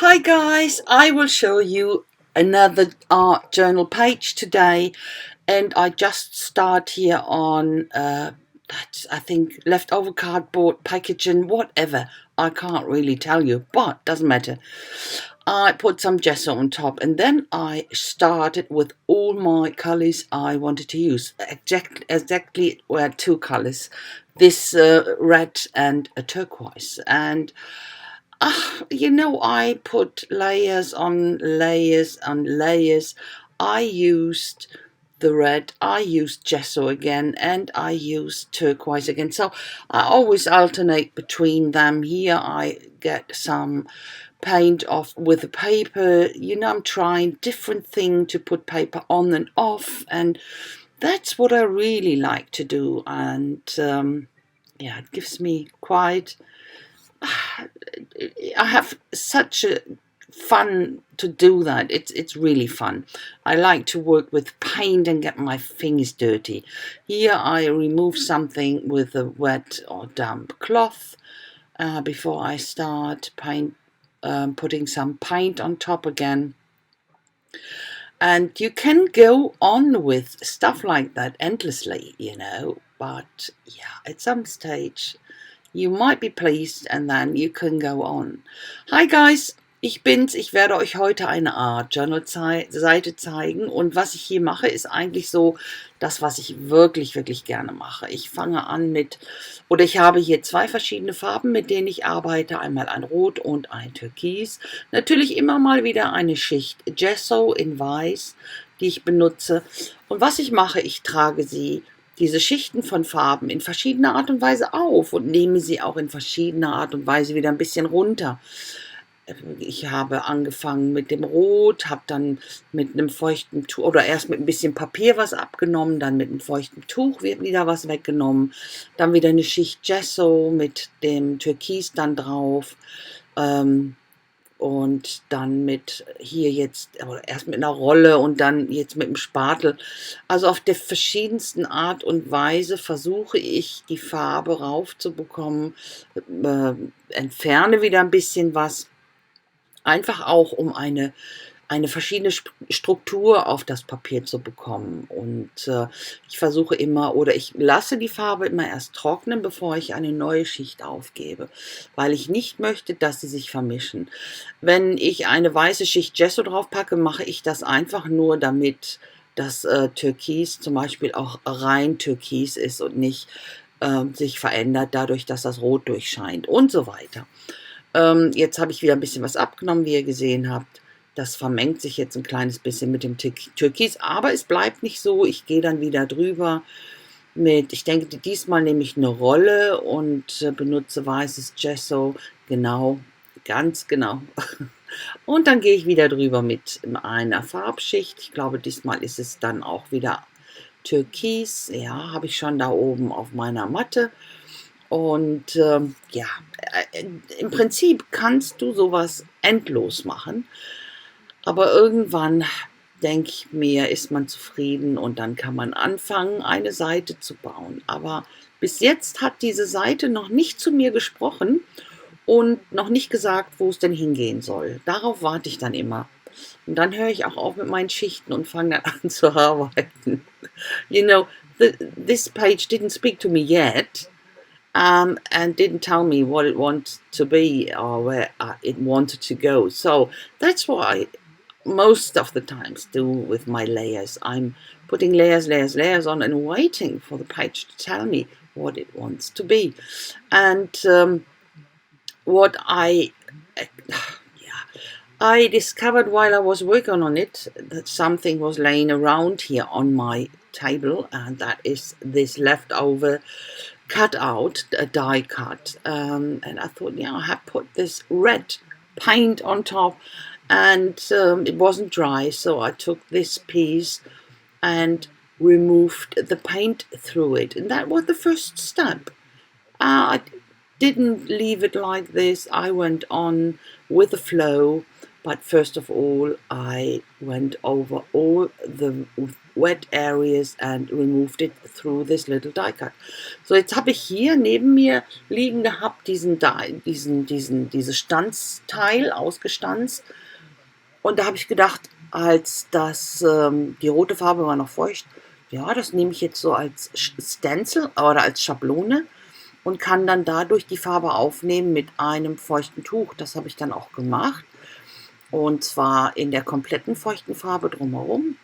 Hi guys, I will show you another art journal page today, and I just start here on that's, I think, leftover cardboard packaging, whatever. I can't really tell you, but doesn't matter. I put some gesso on top, and then I started with all my colors I wanted to use. Exactly were two colors, this red and a turquoise, and I put layers on layers on layers. I used the red, I used gesso again, and I used turquoise again. So I always alternate between them. Here I get some paint off with the paper. I'm trying different thing to put paper on and off, and that's what I really like to do. And yeah, it gives me quite I have such a fun to do that. It's really fun. I like to work with paint and get my fingers dirty. Here I remove something with a wet or damp cloth before I start putting some paint on top again. And you can go on with stuff like that endlessly, but yeah, at some stage you might be pleased and then you can go on. Hi guys, ich bin's. Ich werde euch heute eine Art Journal-Seite zeigen, und was ich hier mache, ist eigentlich so das, was ich wirklich, wirklich gerne mache. Ich fange an ich habe hier zwei verschiedene Farben, mit denen ich arbeite, einmal ein Rot und ein Türkis. Natürlich immer mal wieder eine Schicht Gesso in Weiß, die ich benutze. Und was ich mache, ich trage diese Schichten von Farben in verschiedener Art und Weise auf und nehme sie auch in verschiedener Art und Weise wieder ein bisschen runter. Ich habe angefangen mit dem Rot, habe dann mit einem feuchten Tuch oder erst mit ein bisschen Papier was abgenommen, dann mit einem feuchten Tuch wird wieder was weggenommen, dann wieder eine Schicht Gesso mit dem Türkis dann drauf. Und dann mit hier jetzt, erst mit einer Rolle und dann jetzt mit dem Spatel. Also auf der verschiedensten Art und Weise versuche ich, die Farbe raufzubekommen, entferne wieder ein bisschen was, einfach auch um eine verschiedene Struktur auf das Papier zu bekommen. Und ich versuche immer, oder ich lasse die Farbe immer erst trocknen, bevor ich eine neue Schicht aufgebe, weil ich nicht möchte, dass sie sich vermischen. Wenn ich eine weiße Schicht Gesso drauf packe, mache ich das einfach nur, damit das Türkis zum Beispiel auch rein Türkis ist und nicht sich verändert dadurch, dass das Rot durchscheint und so weiter. Jetzt habe ich wieder ein bisschen was abgenommen, wie ihr gesehen habt. Das vermengt sich jetzt ein kleines bisschen mit dem Türkis, aber es bleibt nicht so. Ich gehe dann wieder drüber ich denke, diesmal nehme ich eine Rolle und benutze weißes Gesso. Genau, ganz genau. Und dann gehe ich wieder drüber mit einer Farbschicht. Ich glaube, diesmal ist es dann auch wieder Türkis. Ja, habe ich schon da oben auf meiner Matte. Und ja, im Prinzip kannst du sowas endlos machen. Aber irgendwann, denke ich mir, ist man zufrieden und dann kann man anfangen, eine Seite zu bauen. Aber bis jetzt hat diese Seite noch nicht zu mir gesprochen und noch nicht gesagt, wo es denn hingehen soll. Darauf warte ich dann immer. Und dann höre ich auch auf mit meinen Schichten und fange dann an zu arbeiten. This page didn't speak to me yet. And didn't tell me what it wanted to be or where it wanted to go. So that's what I most of the times do with my layers. I'm putting layers on and waiting for the page to tell me what it wants to be. And what I discovered while I was working on it, that something was laying around here on my table, and that is this leftover cut out, a die cut, and I thought, I had put this red paint on top, and it wasn't dry, so I took this piece and removed the paint through it, and that was the first step. I didn't leave it like this. I went on with the flow But first of all, I went over all the wet areas and removed it through this little die cut. So, jetzt habe ich hier neben mir liegen gehabt dieses Stanzteil ausgestanzt. Und da habe ich gedacht, als die rote Farbe war noch feucht, ja, das nehme ich jetzt so als Stencil oder als Schablone und kann dann dadurch die Farbe aufnehmen mit einem feuchten Tuch. Das habe ich dann auch gemacht. Und zwar in der kompletten feuchten Farbe drumherum.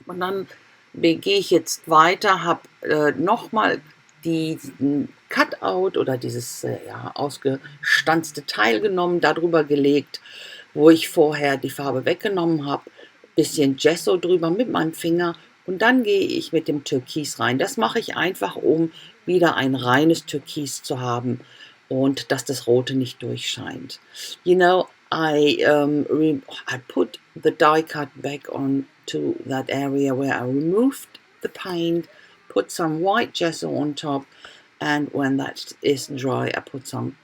Und dann gehe ich jetzt weiter, habe nochmal diesen Cutout oder dieses ausgestanzte Teil genommen, darüber gelegt, wo ich vorher die Farbe weggenommen habe, bisschen Gesso drüber mit meinem Finger und dann gehe ich mit dem Türkis rein. Das mache ich einfach, um wieder ein reines Türkis zu haben und dass das Rote nicht durchscheint. You know, I put the die cut back onto that area where I removed the paint, put some white gesso on top, and when that is dry, I put some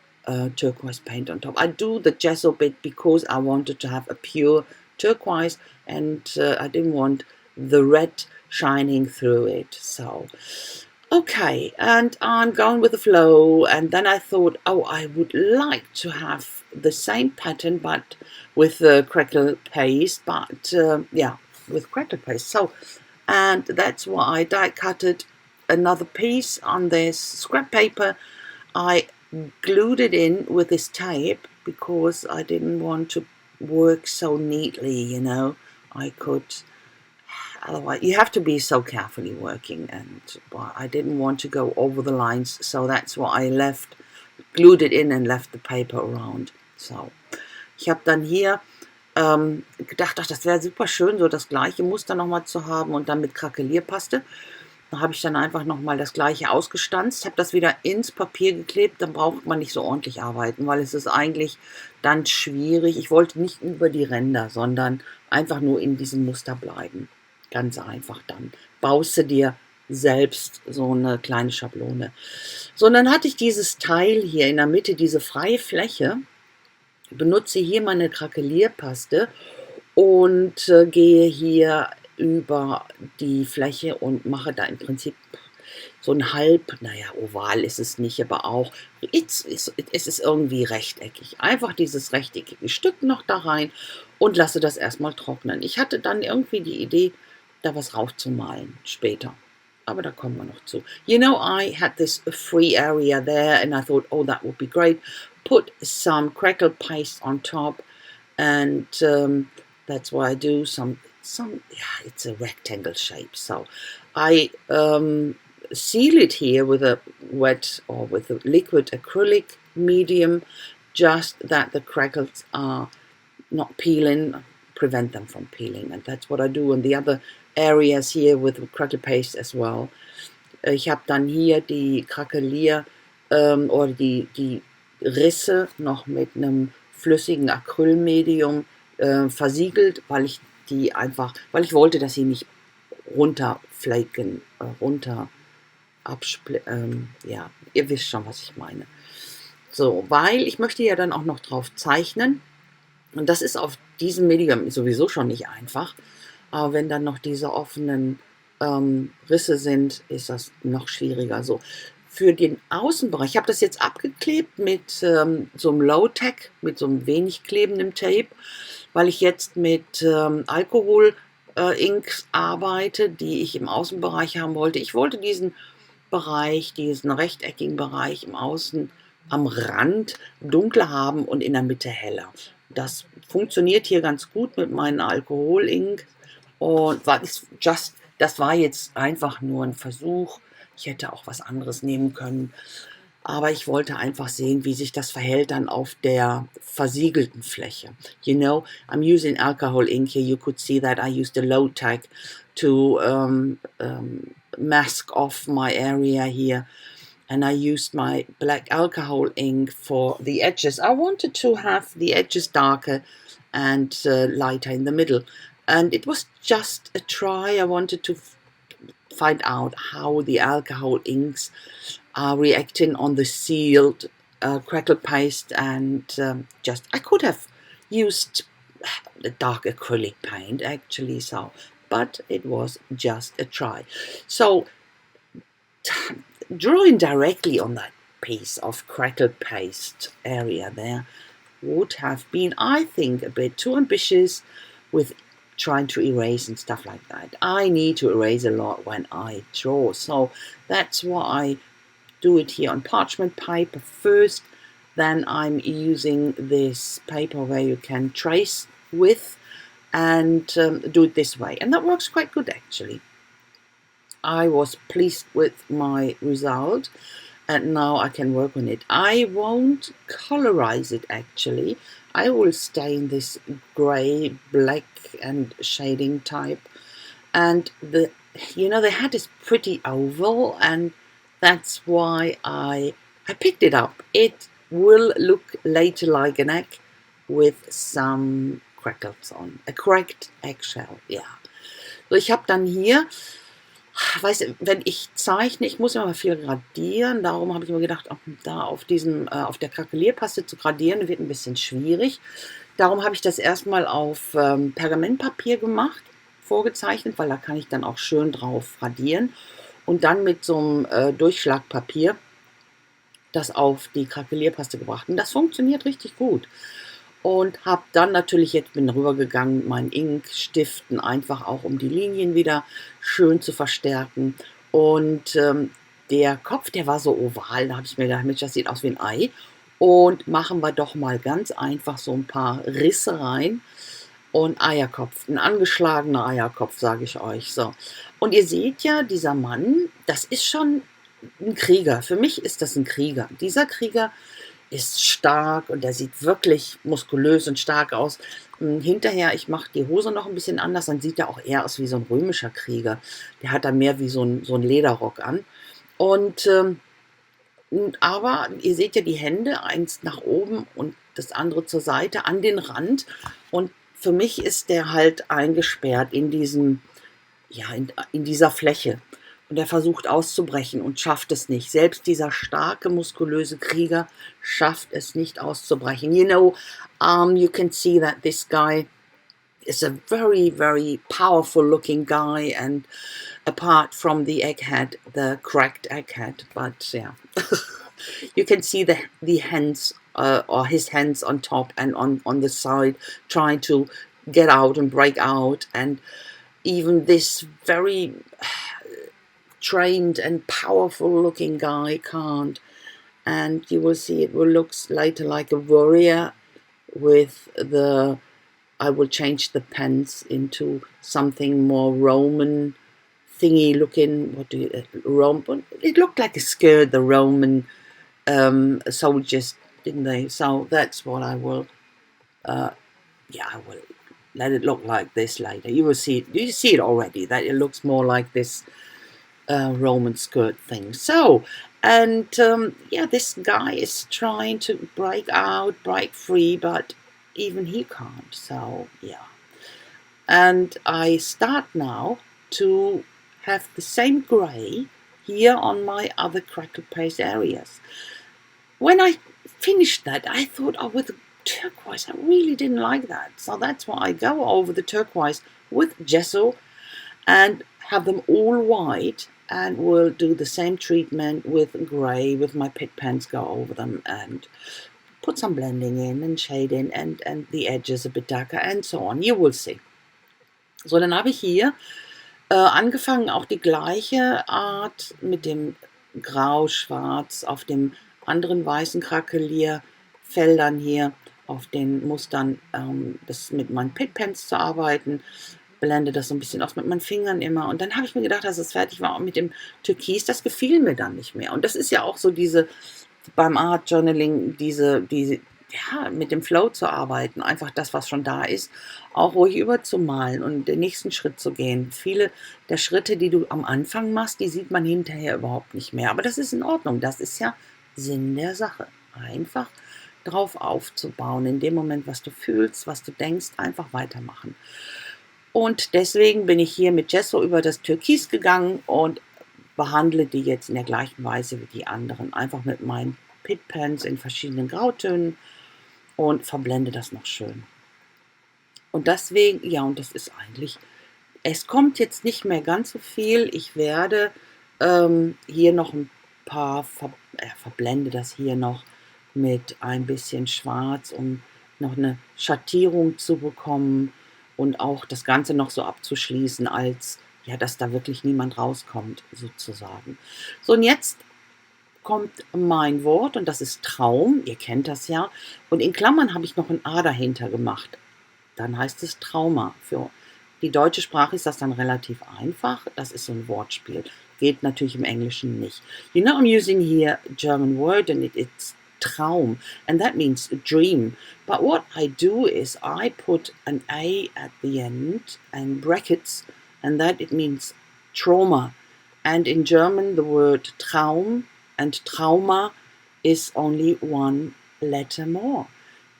turquoise paint on top. I do the gesso bit because I wanted to have a pure turquoise and I didn't want the red shining through it. So, okay, and I'm going with the flow, and then I thought, oh, I would like to have the same pattern but with the crackle paste, but with crackle paste. So, and that's why I die cutted another piece on this scrap paper. I glued it in with this tape because I didn't want to work so neatly, you know. Otherwise you have to be so carefully working, and I didn't want to go over the lines, so that's why I glued it in and left the paper around. So, ich habe dann hier gedacht, ach, das wäre super schön, so das gleiche Muster nochmal zu haben und dann mit Krakelierpaste. Da habe ich dann einfach nochmal das gleiche ausgestanzt, habe das wieder ins Papier geklebt, dann braucht man nicht so ordentlich arbeiten, weil es ist eigentlich dann schwierig. Ich wollte nicht über die Ränder, sondern einfach nur in diesem Muster bleiben. Ganz einfach, dann baust du dir selbst so eine kleine Schablone. So, und dann hatte ich dieses Teil hier in der Mitte, diese freie Fläche, benutze hier meine Krakelierpaste und gehe hier über die Fläche und mache da im Prinzip so ein oval ist es nicht, aber auch, es ist irgendwie rechteckig. Einfach dieses rechteckige Stück noch da rein und lasse das erstmal trocknen. Ich hatte dann irgendwie die Idee, da was raufzumalen später. Aber da kommen wir noch zu. You know, I had this free area there and I thought, oh, that would be great. Put some crackle paste on top and that's why I do it's a rectangle shape. So I seal it here with a wet or with a liquid acrylic medium, just that the crackles are not peeling, prevent them from peeling. And that's what I do in the other areas here with crackle paste as well. Ich habe dann hier die Krakelier oder die Risse noch mit einem flüssigen Acrylmedium versiegelt, weil ich wollte, dass sie nicht runterflaken, ihr wisst schon, was ich meine. So, weil ich möchte ja dann auch noch drauf zeichnen und das ist auf diesem Medium sowieso schon nicht einfach, aber wenn dann noch diese offenen Risse sind, ist das noch schwieriger. So, für den Außenbereich, ich habe das jetzt abgeklebt mit so einem Low-Tech, mit so einem wenig klebendem Tape, weil ich jetzt mit Alkohol-Inks arbeite, die ich im Außenbereich haben wollte. Ich wollte diesen Bereich, diesen rechteckigen Bereich im Außen am Rand dunkler haben und in der Mitte heller. Das funktioniert hier ganz gut mit meinen Alkohol-Ink und das war jetzt einfach nur ein Versuch. Ich hätte auch was anderes nehmen können. Aber ich wollte einfach sehen, wie sich das verhält dann auf der versiegelten Fläche. You know, I'm using alcohol ink here. You could see that I used a low tag to mask off my area here. And I used my black alcohol ink for the edges. I wanted to have the edges darker and lighter in the middle. And it was just a try. I wanted to find out how the alcohol inks are reacting on the sealed crackle paste, and I could have used dark acrylic paint actually, so, but it was just a try. So drawing directly on that piece of crackled paste area there would have been, I think, a bit too ambitious with trying to erase and stuff like that. I need to erase a lot when I draw, so that's why I do it here on parchment paper first. Then I'm using this paper where you can trace with and do it this way, and that works quite good actually. I was pleased with my result, and now I can work on it. I won't colorize it actually. I will stay in this gray, black and shading type. And the hat is pretty oval, and that's why I picked it up. It will look later like an egg with some crackles on. A cracked eggshell, ja. So, ich habe dann hier, weißt du, wenn ich zeichne, ich muss immer viel gradieren, darum habe ich mir gedacht, da auf der Krakelierpaste zu gradieren, wird ein bisschen schwierig. Darum habe ich das erstmal auf Pergamentpapier gemacht, vorgezeichnet, weil da kann ich dann auch schön drauf radieren. Und dann mit so einem Durchschlagpapier das auf die Krakelierpaste gebracht. Und das funktioniert richtig gut. Und habe dann natürlich, jetzt bin rübergegangen mit meinen Inkstiften, einfach auch um die Linien wieder schön zu verstärken. Und der Kopf, der war so oval, da habe ich mir gedacht, Mensch, das sieht aus wie ein Ei. Und machen wir doch mal ganz einfach so ein paar Risse rein. Und Eierkopf, ein angeschlagener Eierkopf, sage ich euch. So. Und ihr seht ja, dieser Mann, das ist schon ein Krieger. Für mich ist das ein Krieger. Dieser Krieger ist stark und der sieht wirklich muskulös und stark aus. Hinterher, ich mache die Hose noch ein bisschen anders, dann sieht er auch eher aus wie so ein römischer Krieger. Der hat da mehr wie so ein Lederrock an. Und aber ihr seht ja die Hände, eins nach oben und das andere zur Seite, an den Rand. Und für mich ist der halt eingesperrt in diesem, ja, in dieser Fläche. Und er versucht auszubrechen und schafft es nicht. Selbst dieser starke, muskulöse Krieger schafft es nicht auszubrechen. You know, you can see that this guy is a very, very powerful looking guy, and apart from the egghead, the cracked egghead, but yeah, you can see the hands or his hands on top and on the side trying to get out and break out, and even this very trained and powerful looking guy can't. And you will see it will look later like a warrior with the, I will change the pants into something more Roman thingy looking. What do you, Roman? It looked like a skirt, the Roman soldiers, didn't they? So that's what I will, I will let it look like this later. You will see it. You see it already, that it looks more like this Roman skirt thing. So, and this guy is trying to break out, break free, but even he can't. So, yeah. And I start now to have the same grey here on my other crackled paste areas. When I finished that, I thought, oh, with the turquoise, I really didn't like that. So that's why I go over the turquoise with gesso and have them all white, and we'll do the same treatment with grey, with my pit pens, go over them and put some blending in and shade in and the edges a bit darker and so on. You will see. So, dann habe ich hier angefangen, auch die gleiche Art mit dem Grau-Schwarz auf dem anderen weißen Krakelierfeldern hier, auf den Mustern, das mit meinen Pit Pens zu arbeiten. Blende das so ein bisschen aus mit meinen Fingern immer. Und dann habe ich mir gedacht, dass es fertig war, und mit dem Türkis, das gefiel mir dann nicht mehr. Und das ist ja auch so beim Art Journaling, mit dem Flow zu arbeiten, einfach das, was schon da ist, auch ruhig überzumalen und den nächsten Schritt zu gehen. Viele der Schritte, die du am Anfang machst, die sieht man hinterher überhaupt nicht mehr. Aber das ist in Ordnung. Das ist ja Sinn der Sache. Einfach drauf aufzubauen. In dem Moment, was du fühlst, was du denkst, einfach weitermachen. Und deswegen bin ich hier mit Gesso über das Türkis gegangen und behandle die jetzt in der gleichen Weise wie die anderen. Einfach mit meinen Pit Pens in verschiedenen Grautönen und verblende das noch schön. Und deswegen, ja, und das ist eigentlich, es kommt jetzt nicht mehr ganz so viel. Ich werde hier noch ein paar, verblende das hier noch mit ein bisschen Schwarz, um noch eine Schattierung zu bekommen und auch das Ganze noch so abzuschließen, als ja, dass da wirklich niemand rauskommt, sozusagen. So, und jetzt kommt mein Wort und das ist Traum. Ihr kennt das ja. Und in Klammern habe ich noch ein A dahinter gemacht. Dann heißt es Trauma. Für die deutsche Sprache ist das dann relativ einfach. Das ist so ein Wortspiel. Geht natürlich im Englischen nicht. You know, I'm using here a German word and it's Traum, and that means dream. But what I do is I put an A at the end and brackets, and that it means trauma. And in German, the word Traum and Trauma is only one letter more.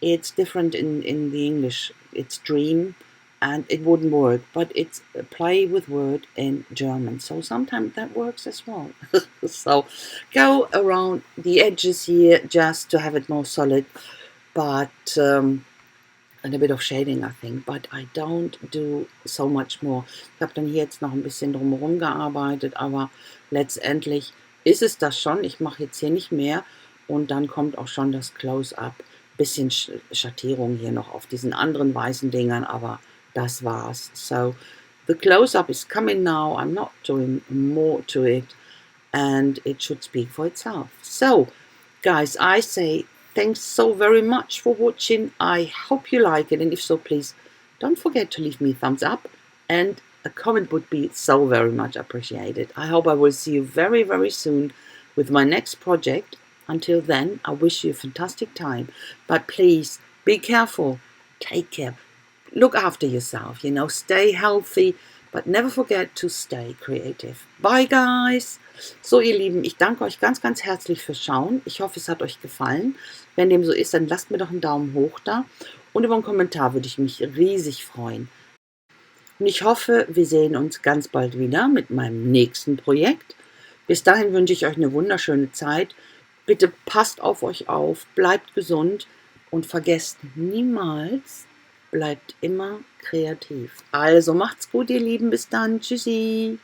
It's different in the English. It's dream and it wouldn't work, but it's a play with word in German. So sometimes that works as well. So go around the edges here just to have it more solid, but and a bit of shading, I think, but I don't do so much more. Ich habe dann hier jetzt noch ein bisschen drumherum gearbeitet, aber letztendlich ist es das schon. Ich mache jetzt hier nicht mehr und dann kommt auch schon das Close-Up. Bisschen Schattierung hier noch auf diesen anderen weißen Dingern, aber das war's. So, the close-up is coming now. I'm not doing more to it and it should speak for itself. So, guys, I say thanks so very much for watching. I hope you like it, and if so, please don't forget to leave me a thumbs up, and a comment would be so very much appreciated. I hope I will see you very, very soon with my next project. Until then, I wish you a fantastic time, but please be careful, take care, look after yourself, you know, stay healthy, but never forget to stay creative. Bye, guys! So, ihr Lieben, ich danke euch ganz, ganz herzlich fürs Schauen. Ich hoffe, es hat euch gefallen. Wenn dem so ist, dann lasst mir doch einen Daumen hoch da. Und über einen Kommentar würde ich mich riesig freuen. Und ich hoffe, wir sehen uns ganz bald wieder mit meinem nächsten Projekt. Bis dahin wünsche ich euch eine wunderschöne Zeit. Bitte passt auf euch auf, bleibt gesund und vergesst niemals, bleibt immer kreativ. Also macht's gut, ihr Lieben. Bis dann. Tschüssi.